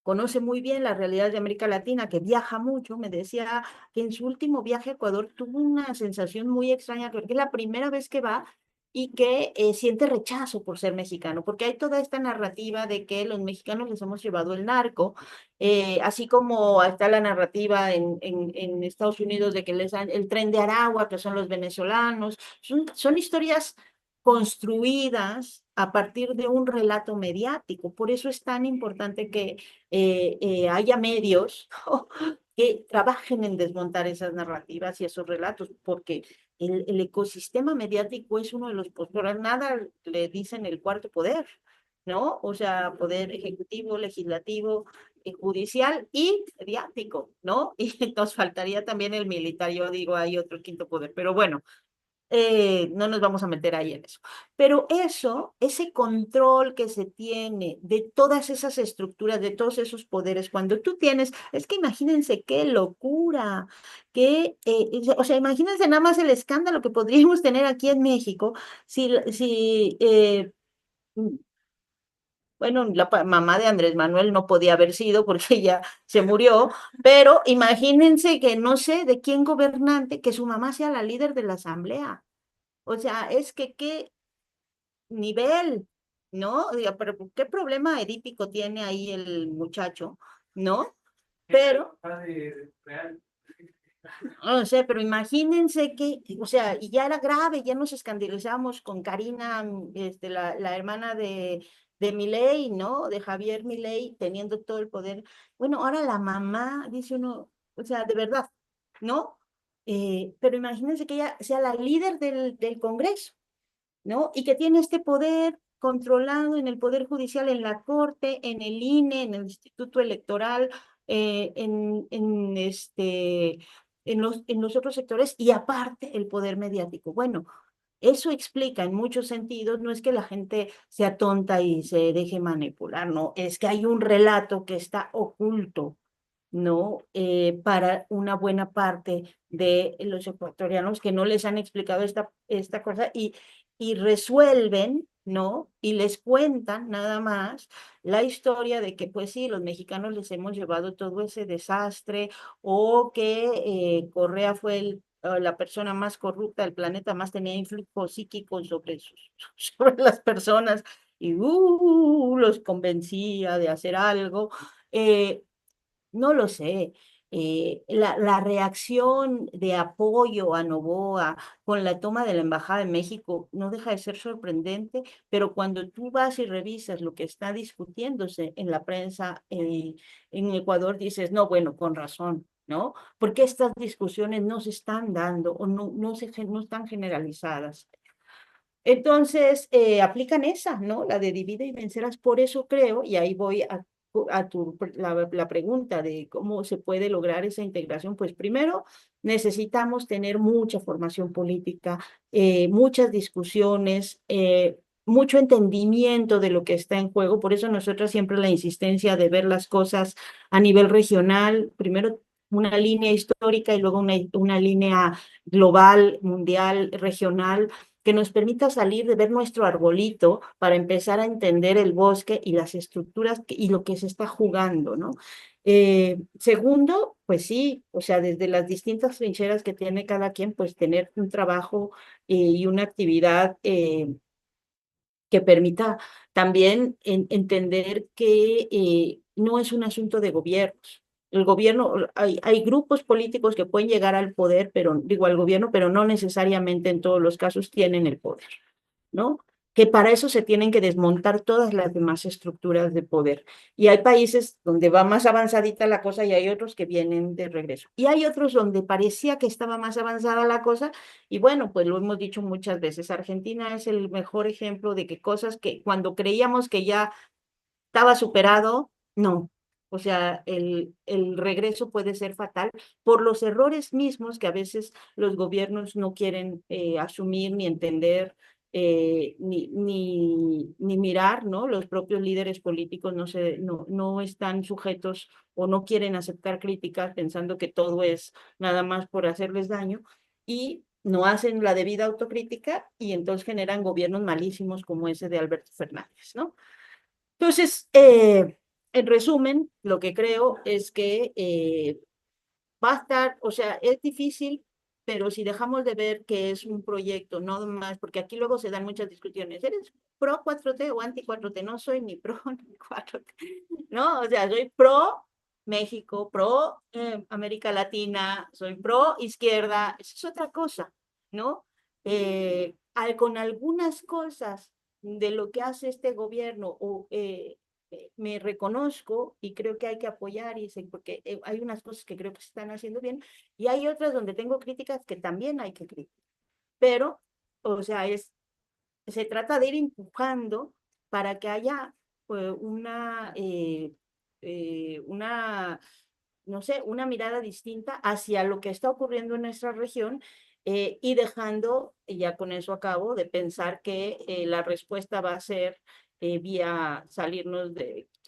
conoce muy bien la realidad de América Latina, que viaja mucho, me decía que en su último viaje a Ecuador tuvo una sensación muy extraña, creo que es la primera vez que va y que siente rechazo por ser mexicano, porque hay toda esta narrativa de que los mexicanos les hemos llevado el narco, así como está la narrativa en Estados Unidos de que les dan el tren de Aragua, que son los venezolanos, son historias construidas a partir de un relato mediático. Por eso es tan importante que haya medios que trabajen en desmontar esas narrativas y esos relatos, porque el ecosistema mediático es uno de los, por nada le dicen el cuarto poder, ¿no? O sea, poder ejecutivo, legislativo, judicial y mediático, ¿no? Y nos faltaría también el militar, yo digo, hay otro quinto poder, pero bueno, no nos vamos a meter ahí en eso. Pero eso, ese control que se tiene de todas esas estructuras, de todos esos poderes, cuando tú tienes, es que imagínense qué locura, o sea, imagínense nada más el escándalo que podríamos tener aquí en México si bueno, la mamá de Andrés Manuel no podía haber sido porque ella se murió, pero imagínense que no sé de quién gobernante, que su mamá sea la líder de la asamblea. O sea, es que qué nivel, ¿no? Diga, pero qué problema edípico tiene ahí el muchacho, ¿no? Pero, no sé, pero imagínense que, o sea, y ya era grave, ya nos escandalizamos con Karina, la hermana de Milei, ¿no? De Javier Milei, teniendo todo el poder. Bueno, ahora la mamá, dice uno, o sea, de verdad, ¿no? Pero imagínense que ella sea la líder del Congreso, ¿no? Y que tiene este poder controlado en el Poder Judicial, en la Corte, en el INE, en el Instituto Electoral, en los otros sectores y aparte el poder mediático. Bueno, eso explica en muchos sentidos, no es que la gente sea tonta y se deje manipular, no, es que hay un relato que está oculto, ¿no? Para una buena parte de los ecuatorianos que no les han explicado esta cosa y resuelven, ¿no? Y les cuentan nada más la historia de que, pues sí, los mexicanos les hemos llevado todo ese desastre o que Correa fue la persona más corrupta del planeta, más tenía influjo psíquico sobre las personas y los convencía de hacer algo. No lo sé. La reacción de apoyo a Noboa con la toma de la Embajada de México no deja de ser sorprendente, pero cuando tú vas y revisas lo que está discutiéndose en la prensa en Ecuador, dices, no, bueno, con razón, ¿no? Porque estas discusiones no se están dando o no están generalizadas. Entonces, aplican esa, ¿no? La de divide y vencerás. Por eso creo, y ahí voy la pregunta de cómo se puede lograr esa integración. Pues primero, necesitamos tener mucha formación política, muchas discusiones, mucho entendimiento de lo que está en juego. Por eso nosotros siempre la insistencia de ver las cosas a nivel regional, primero una línea histórica y luego una línea global, mundial, regional que nos permita salir de ver nuestro arbolito para empezar a entender el bosque y las estructuras y lo que se está jugando, ¿no? Segundo, pues sí, o sea, desde las distintas trincheras que tiene cada quien, pues tener un trabajo y una actividad que permita también entender que no es un asunto de gobiernos. El gobierno, hay grupos políticos que pueden llegar al poder, pero digo al gobierno, pero no necesariamente en todos los casos tienen el poder, ¿no? Que para eso se tienen que desmontar todas las demás estructuras de poder. Y hay países donde va más avanzadita la cosa y hay otros que vienen de regreso. Y hay otros donde parecía que estaba más avanzada la cosa y bueno, pues lo hemos dicho muchas veces, Argentina es el mejor ejemplo de que cosas que cuando creíamos que ya estaba superado, no. O sea, el regreso puede ser fatal por los errores mismos que a veces los gobiernos no quieren asumir ni entender ni mirar, ¿no? Los propios líderes políticos no están sujetos o no quieren aceptar críticas pensando que todo es nada más por hacerles daño y no hacen la debida autocrítica y entonces generan gobiernos malísimos como ese de Alberto Fernández, ¿no? Entonces, en resumen, lo que creo es que va a estar, o sea, es difícil, pero si dejamos de ver que es un proyecto, no más, porque aquí luego se dan muchas discusiones, ¿eres pro 4T o anti 4T? No soy ni pro ni 4T, ¿no? O sea, soy pro México, pro América Latina, soy pro izquierda, eso es otra cosa, ¿no? Con algunas cosas de lo que hace este gobierno o me reconozco y creo que hay que apoyar porque hay unas cosas que creo que se están haciendo bien y hay otras donde tengo críticas que también hay que criticar. Pero, o sea, se trata de ir empujando para que haya una, no sé, una mirada distinta hacia lo que está ocurriendo en nuestra región y dejando, y ya con eso acabo, de pensar que la respuesta va a ser vía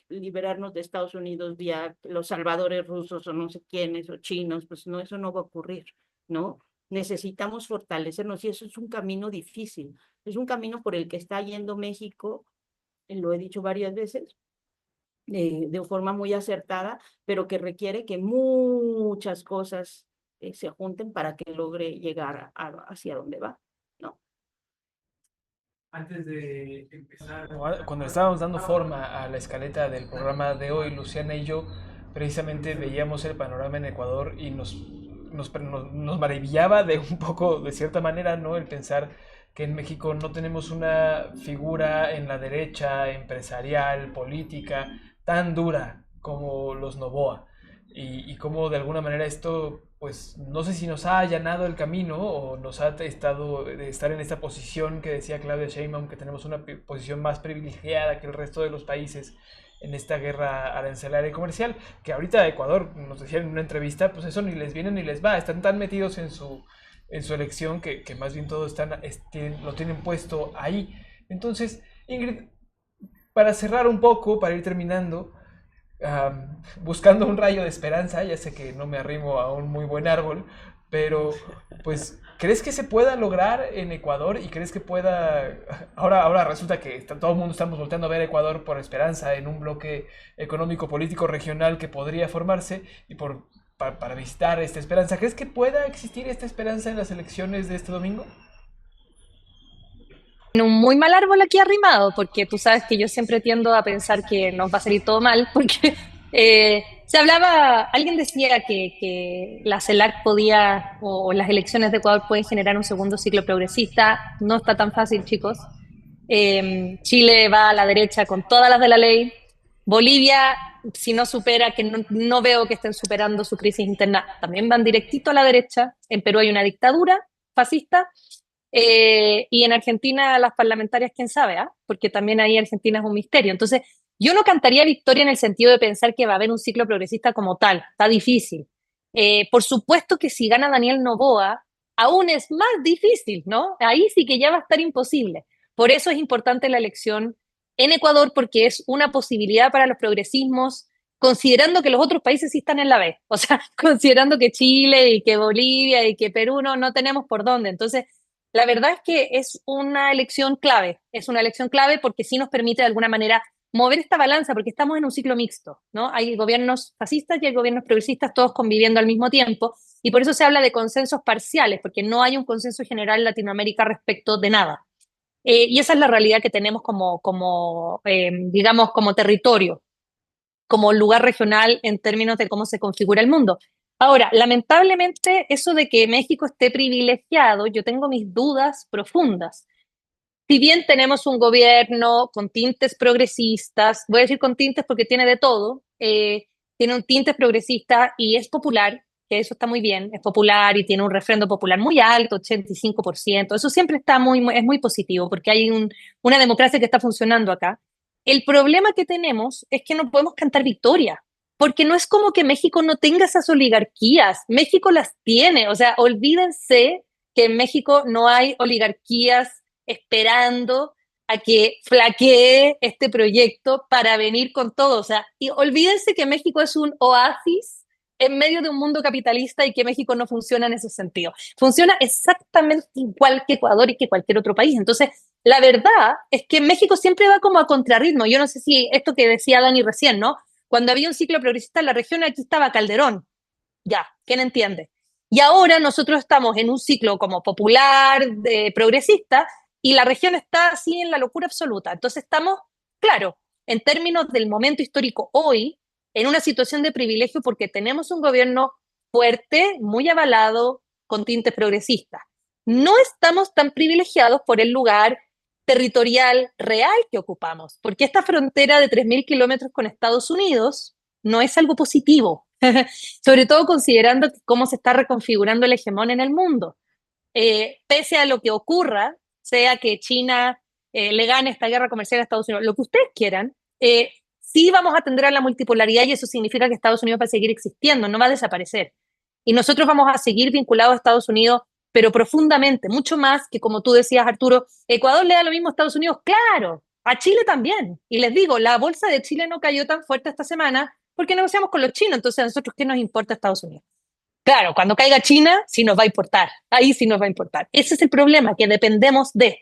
liberarnos de Estados Unidos vía los salvadores rusos o no sé quiénes o chinos, pues no, eso no va a ocurrir, ¿no? Necesitamos fortalecernos y eso es un camino difícil, es un camino por el que está yendo México, lo he dicho varias veces, de forma muy acertada, pero que requiere que muchas cosas se junten para que logre llegar hacia donde va, ¿no? Antes de empezar, cuando estábamos dando forma a la escaleta del programa de hoy, Luciana y yo precisamente veíamos el panorama en Ecuador y nos maravillaba de un poco, de cierta manera, ¿no? El pensar que en México no tenemos una figura en la derecha, empresarial, política, tan dura como los Noboa. Y cómo de alguna manera esto, pues no sé si nos ha allanado el camino o nos ha estado de estar en esta posición que decía Claudia Sheinbaum, que tenemos una posición más privilegiada que el resto de los países en esta guerra arancelaria y comercial, que ahorita Ecuador, nos decían en una entrevista, pues eso ni les viene ni les va, están tan metidos en su elección que más bien todo lo tienen puesto ahí. Entonces, Ingrid, para cerrar un poco, para ir terminando, buscando un rayo de esperanza, ya sé que no me arrimo a un muy buen árbol, pero pues, ¿crees que se pueda lograr en Ecuador y crees que pueda... Ahora resulta que todo el mundo estamos volteando a ver a Ecuador por esperanza en un bloque económico político regional que podría formarse y para visitar esta esperanza. ¿Crees que pueda existir esta esperanza en las elecciones de este domingo? En un muy mal árbol aquí arrimado, porque tú sabes que yo siempre tiendo a pensar que nos va a salir todo mal, porque se hablaba, alguien decía que la CELAC podía, o las elecciones de Ecuador pueden generar un segundo ciclo progresista. No está tan fácil, chicos. Chile va a la derecha con todas las de la ley. Bolivia, si no supera, que no veo que estén superando su crisis interna, también van directito a la derecha. En Perú hay una dictadura fascista. Y en Argentina las parlamentarias, quién sabe, ¿ah? Porque también ahí Argentina es un misterio. Entonces, yo no cantaría victoria en el sentido de pensar que va a haber un ciclo progresista como tal, está difícil. Por supuesto que si gana Daniel Noboa, aún es más difícil, ¿no? Ahí sí que ya va a estar imposible. Por eso es importante la elección en Ecuador, porque es una posibilidad para los progresismos, considerando que los otros países sí están en la B, o sea, considerando que Chile y que Bolivia y que Perú no tenemos por dónde. Entonces, la verdad es que es una elección clave porque sí nos permite de alguna manera mover esta balanza, porque estamos en un ciclo mixto, ¿no? Hay gobiernos fascistas y hay gobiernos progresistas, todos conviviendo al mismo tiempo, y por eso se habla de consensos parciales, porque no hay un consenso general en Latinoamérica respecto de nada. Y esa es la realidad que tenemos digamos, como territorio, como lugar regional en términos de cómo se configura el mundo. Ahora, lamentablemente, eso de que México esté privilegiado, yo tengo mis dudas profundas. Si bien tenemos un gobierno con tintes progresistas, voy a decir con tintes porque tiene de todo, tiene un tinte progresista y es popular, que eso está muy bien, es popular y tiene un refrendo popular muy alto, 85%, eso siempre está es muy positivo porque hay una democracia que está funcionando acá. El problema que tenemos es que no podemos cantar victoria, porque no es como que México no tenga esas oligarquías, México las tiene, o sea, olvídense que en México no hay oligarquías esperando a que flaquee este proyecto para venir con todo. O sea, y olvídense que México es un oasis en medio de un mundo capitalista y que México no funciona en ese sentido. Funciona exactamente igual que Ecuador y que cualquier otro país. Entonces, la verdad es que México siempre va como a contrarritmo. Yo no sé si esto que decía Dani recién, ¿no? Cuando había un ciclo progresista en la región, aquí estaba Calderón. Ya, ¿quién entiende? Y ahora nosotros estamos en un ciclo como popular, progresista, y la región está así en la locura absoluta. Entonces estamos, claro, en términos del momento histórico hoy, en una situación de privilegio porque tenemos un gobierno fuerte, muy avalado, con tintes progresistas. No estamos tan privilegiados por el lugar territorial real que ocupamos, porque esta frontera de 3.000 kilómetros con Estados Unidos no es algo positivo, sobre todo considerando cómo se está reconfigurando el hegemón en el mundo. Pese a lo que ocurra, sea que China le gane esta guerra comercial a Estados Unidos, lo que ustedes quieran, sí vamos a atender a la multipolaridad y eso significa que Estados Unidos va a seguir existiendo, no va a desaparecer. Y nosotros vamos a seguir vinculados a Estados Unidos, pero profundamente, mucho más que como tú decías, Arturo, Ecuador le da lo mismo a Estados Unidos, claro, a Chile también. Y les digo, la bolsa de Chile no cayó tan fuerte esta semana porque negociamos con los chinos, entonces a nosotros, ¿qué nos importa Estados Unidos? Claro, cuando caiga China, sí nos va a importar. Ahí sí nos va a importar. Ese es el problema, que dependemos de.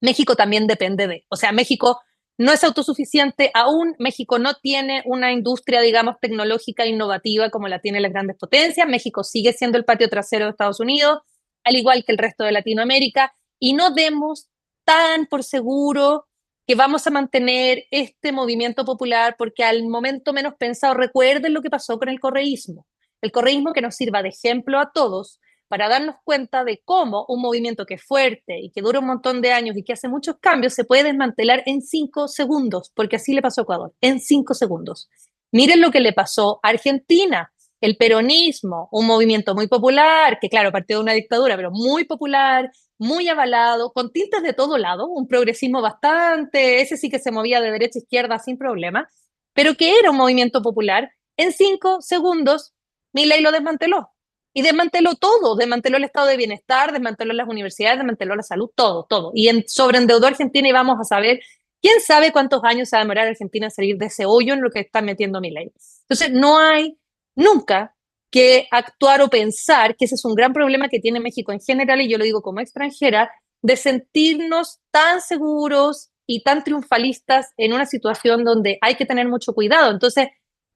México también depende de. O sea, México no es autosuficiente aún. México no tiene una industria, digamos, tecnológica innovativa como la tienen las grandes potencias. México sigue siendo el patio trasero de Estados Unidos, al igual que el resto de Latinoamérica. Y no demos tan por seguro que vamos a mantener este movimiento popular porque al momento menos pensado, recuerden lo que pasó con el correísmo que nos sirva de ejemplo a todos para darnos cuenta de cómo un movimiento que es fuerte y que dura un montón de años y que hace muchos cambios se puede desmantelar en 5 segundos, porque así le pasó a Ecuador, en 5 segundos. Miren lo que le pasó a Argentina, el peronismo, un movimiento muy popular, que claro, partió de una dictadura, pero muy popular, muy avalado, con tintes de todo lado, un progresismo bastante, ese sí que se movía de derecha a izquierda sin problema, pero que era un movimiento popular, en 5 segundos Milei lo desmanteló. Y desmanteló todo, desmanteló el estado de bienestar, desmanteló las universidades, desmanteló la salud, todo, todo. Y sobreendeudó a Argentina y vamos a saber, quién sabe cuántos años se va a demorar Argentina en salir de ese hoyo en lo que está metiendo Milei. Entonces, no hay nunca que actuar o pensar, que ese es un gran problema que tiene México en general, y yo lo digo como extranjera, de sentirnos tan seguros y tan triunfalistas en una situación donde hay que tener mucho cuidado. Entonces,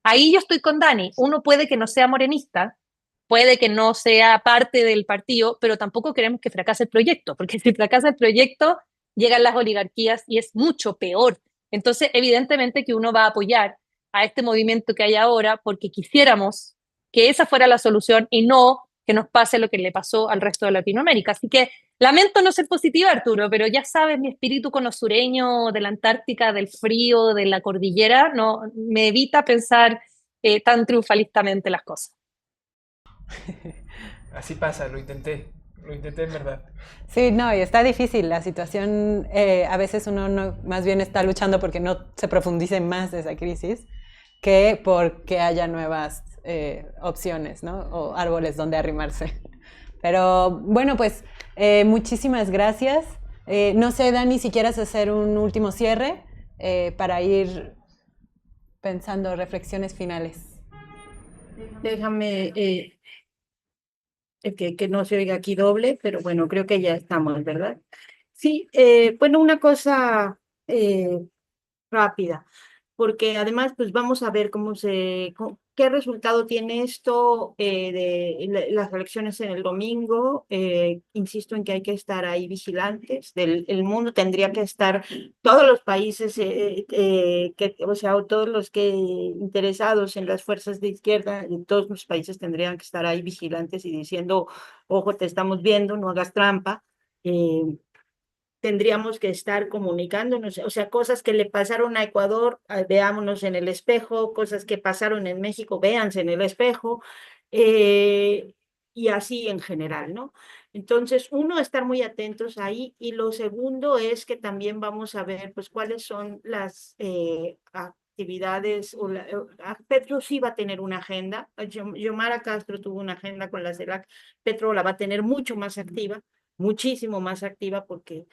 ahí yo estoy con Dani. Uno puede que no sea morenista, puede que no sea parte del partido, pero tampoco queremos que fracase el proyecto, porque si fracasa el proyecto, llegan las oligarquías y es mucho peor. Entonces, evidentemente que uno va a apoyar a este movimiento que hay ahora porque quisiéramos que esa fuera la solución y no que nos pase lo que le pasó al resto de Latinoamérica. Así que lamento no ser positiva, Arturo, pero ya sabes, mi espíritu conosureño de la Antártica, del frío, de la cordillera, no me evita pensar tan triunfalistamente las cosas. Así pasa, lo intenté en verdad. Sí, no, y está difícil la situación. A veces uno no, más bien está luchando porque no se profundice más esa crisis que porque haya nuevas opciones, ¿no? O árboles donde arrimarse. Pero bueno, pues muchísimas gracias. No sé, Dani, si quieres hacer un último cierre para ir pensando reflexiones finales. Déjame que no se oiga aquí doble, pero bueno, creo que ya estamos, ¿verdad? Sí, bueno, una cosa rápida, porque además pues vamos a ver qué resultado tiene esto de las elecciones en el domingo. Insisto en que hay que estar ahí vigilantes. El mundo tendría que estar, todos los países, o sea, o todos los que interesados en las fuerzas de izquierda, en todos los países tendrían que estar ahí vigilantes y diciendo, ojo, te estamos viendo, no hagas trampa. Eh, Tendríamos que estar comunicándonos, o sea, cosas que le pasaron a Ecuador, veámonos en el espejo, cosas que pasaron en México, véanse en el espejo, y así en general, ¿no? Entonces, uno, estar muy atentos ahí, y lo segundo es que también vamos a ver, pues, cuáles son las actividades, Petro sí va a tener una agenda, Xiomara Castro tuvo una agenda con la CELAC, Petro la va a tener mucho más activa, muchísimo más activa, porque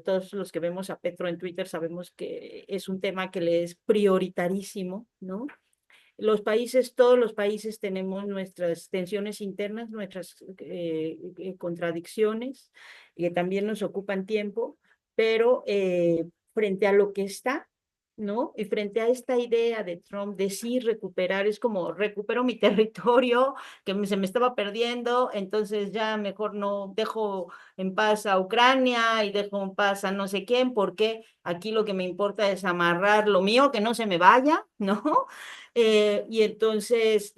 todos los que vemos a Petro en Twitter sabemos que es un tema que le es prioritarísimo, ¿no? Todos los países tenemos nuestras tensiones internas, nuestras contradicciones, que también nos ocupan tiempo, pero frente a lo que está, ¿no? Y frente a esta idea de Trump de sí recuperar, es como recupero mi territorio se me estaba perdiendo, entonces ya mejor no dejo en paz a Ucrania y dejo en paz a no sé quién, porque aquí lo que me importa es amarrar lo mío, que no se me vaya, ¿no? Y entonces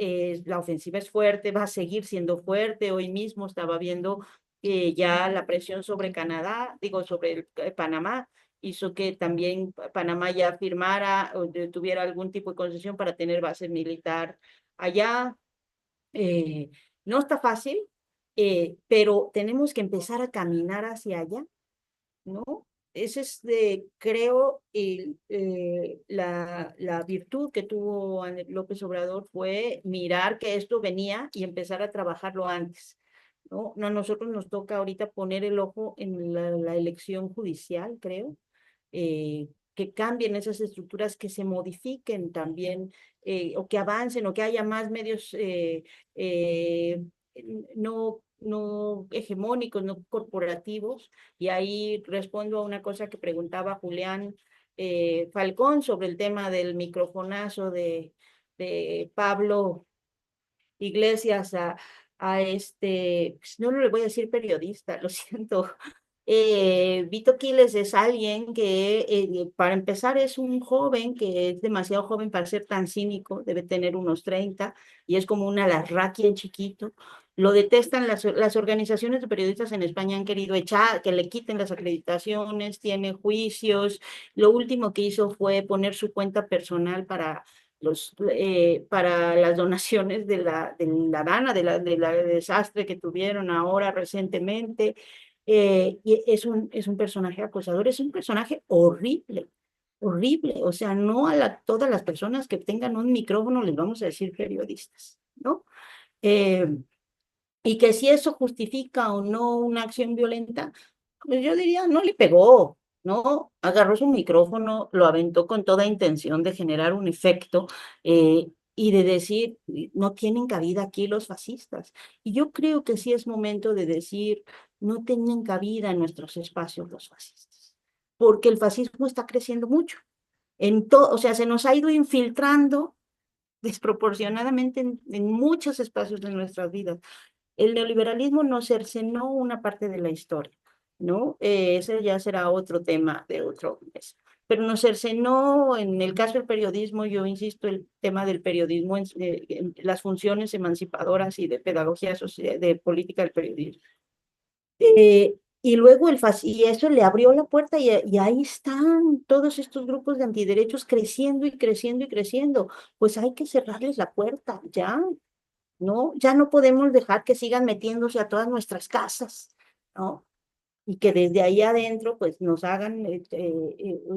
la ofensiva es fuerte, va a seguir siendo fuerte. Hoy mismo estaba viendo ya la presión sobre Canadá, digo, sobre Panamá, hizo que también Panamá ya firmara o tuviera algún tipo de concesión para tener base militar allá. Eh, no está fácil, pero tenemos que empezar a caminar hacia allá, ¿no? Ese es, creo, la virtud que tuvo López Obrador fue mirar que esto venía y empezar a trabajarlo antes, ¿no? No, a nosotros nos toca ahorita poner el ojo en la elección judicial, creo, que cambien esas estructuras, que se modifiquen también, o que avancen, o que haya más medios no hegemónicos, no corporativos. Y ahí respondo a una cosa que preguntaba Julián Falcón sobre el tema del microfonazo de Pablo Iglesias pues, no le voy a decir periodista, lo siento. Vito Quiles es alguien que, para empezar, es un joven que es demasiado joven para ser tan cínico, debe tener unos 30, y es como una larraquia en chiquito. Lo detestan las organizaciones de periodistas en España, han querido echar, que le quiten las acreditaciones, tiene juicios. Lo último que hizo fue poner su cuenta personal para las donaciones de la Dana, del desastre que tuvieron ahora recientemente. Y es un personaje acosador, es un personaje horrible, horrible. O sea, no todas las personas que tengan un micrófono les vamos a decir periodistas, ¿no? Eh, y que si eso justifica o no una acción violenta, pues yo diría, no le pegó, ¿no? Agarró su micrófono, lo aventó con toda intención de generar un efecto, y de decir, no tienen cabida aquí los fascistas. Y yo creo que sí es momento de decir, no tienen cabida en nuestros espacios los fascistas, porque el fascismo está creciendo mucho. O sea, se nos ha ido infiltrando desproporcionadamente en muchos espacios de nuestras vidas. El neoliberalismo nos cercenó una parte de la historia, ¿no? Ese ya será otro tema de otro mes. Pero nos cercenó, en el caso del periodismo, yo insisto, el tema del periodismo, en las funciones emancipadoras y de pedagogía social, de política del periodismo. Y luego y eso le abrió la puerta, y ahí están todos estos grupos de antiderechos creciendo y creciendo y creciendo. Pues hay que cerrarles la puerta, ya, ¿no? Ya no podemos dejar que sigan metiéndose a todas nuestras casas, ¿no? Y que desde ahí adentro, pues, nos hagan,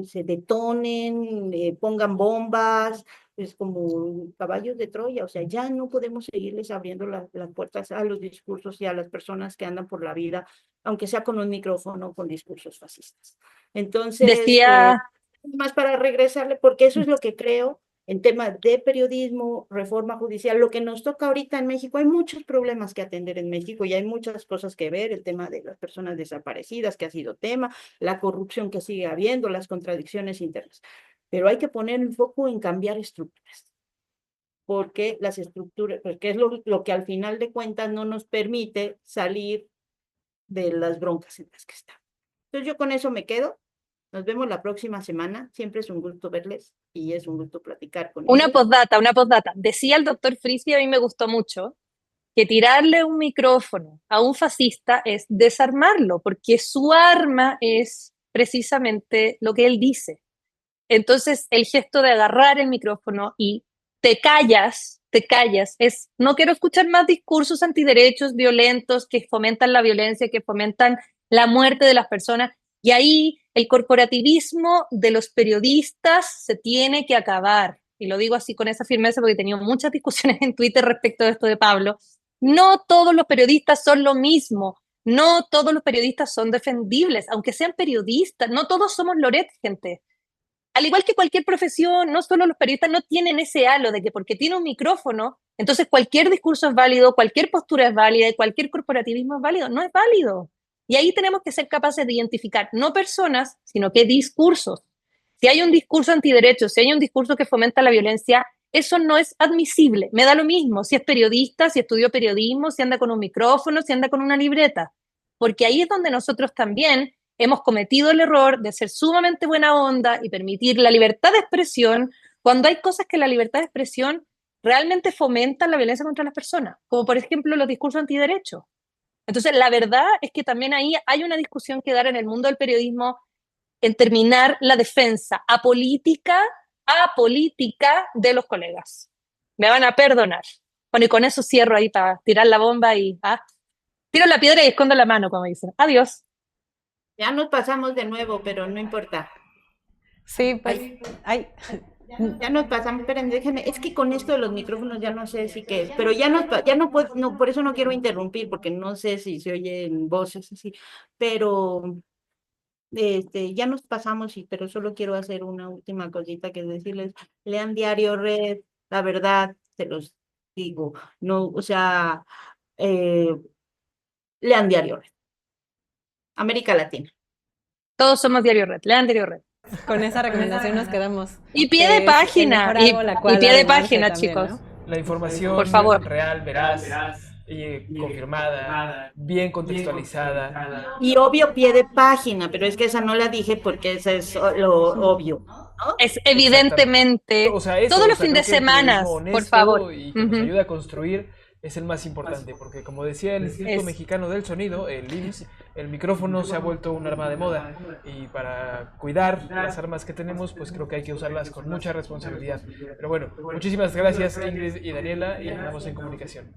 se detonen, pongan bombas, es como caballos de Troya. O sea, ya no podemos seguirles abriendo las puertas a los discursos y a las personas que andan por la vida, aunque sea con un micrófono, con discursos fascistas. Entonces, Decía, más para regresarle, porque eso es lo que creo, en tema de periodismo, reforma judicial, lo que nos toca ahorita en México, hay muchos problemas que atender en México y hay muchas cosas que ver, el tema de las personas desaparecidas, que ha sido tema, la corrupción que sigue habiendo, las contradicciones internas. Pero hay que poner el foco en cambiar estructuras, porque las estructuras, porque es lo que al final de cuentas no nos permite salir de las broncas en las que estamos. Entonces yo con eso me quedo. Nos vemos la próxima semana. Siempre es un gusto verles y es un gusto platicar con Una ellos. postdata. Decía el doctor Frisby, a mí me gustó mucho, que tirarle un micrófono a un fascista es desarmarlo, porque su arma es precisamente lo que él dice. Entonces, el gesto de agarrar el micrófono y te callas, es no quiero escuchar más discursos antiderechos violentos que fomentan la violencia, que fomentan la muerte de las personas. Y ahí el corporativismo de los periodistas se tiene que acabar. Y lo digo así con esa firmeza porque he tenido muchas discusiones en Twitter respecto de esto de Pablo. No todos los periodistas son lo mismo. No todos los periodistas son defendibles, aunque sean periodistas. No todos somos Loret, gente. Al igual que cualquier profesión, no solo los periodistas no tienen ese halo de que porque tiene un micrófono, entonces cualquier discurso es válido, cualquier postura es válida y cualquier corporativismo es válido. No es válido. Y ahí tenemos que ser capaces de identificar no personas, sino que discursos. Si hay un discurso antiderechos, si hay un discurso que fomenta la violencia, eso no es admisible. Me da lo mismo si es periodista, si estudió periodismo, si anda con un micrófono, si anda con una libreta. Porque ahí es donde nosotros también hemos cometido el error de ser sumamente buena onda y permitir la libertad de expresión cuando hay cosas que la libertad de expresión realmente fomentan la violencia contra las personas, como por ejemplo los discursos antiderechos. Entonces, la verdad es que también ahí hay una discusión que dar en el mundo del periodismo en terminar la defensa apolítica de los colegas. Me van a perdonar. Bueno, y con eso cierro ahí para tirar la bomba y tiro la piedra y escondo la mano, como dicen. Adiós. Ya nos pasamos de nuevo, pero no importa. Sí, pues, ay, Ya nos pasamos, esperen, déjenme, es que con esto de los micrófonos ya no sé si qué es, pero ya no puedo, no, por eso no quiero interrumpir, porque no sé si se oyen voces así, pero ya nos pasamos, pero solo quiero hacer una última cosita que es decirles, lean Diario Red, la verdad, se los digo, no, o sea, lean Diario Red, América Latina. Todos somos Diario Red. Lean Diario Red. con esa recomendación nos quedamos. Y pie de Es el página. mejor Y árbol a cual pie de arrimarse página, también, chicos. ¿no? La información Por favor. real, veraz, confirmada, bien contextualizada. Y obvio pie de página, pero es que esa no la dije porque esa es lo obvio, ¿no? Es evidentemente. O sea, eso, todos o los sea, fines de creo que el semana, periodismo por honesto favor. y que nos Ujú. ayuda a construir es el más importante, porque como decía el Instituto Es- Mexicano del Sonido, el IMSS, el micrófono se ha vuelto un arma de moda y para cuidar las armas que tenemos, pues creo que hay que usarlas con mucha responsabilidad. Pero bueno, muchísimas gracias Ingrid y Daniela y andamos en comunicación.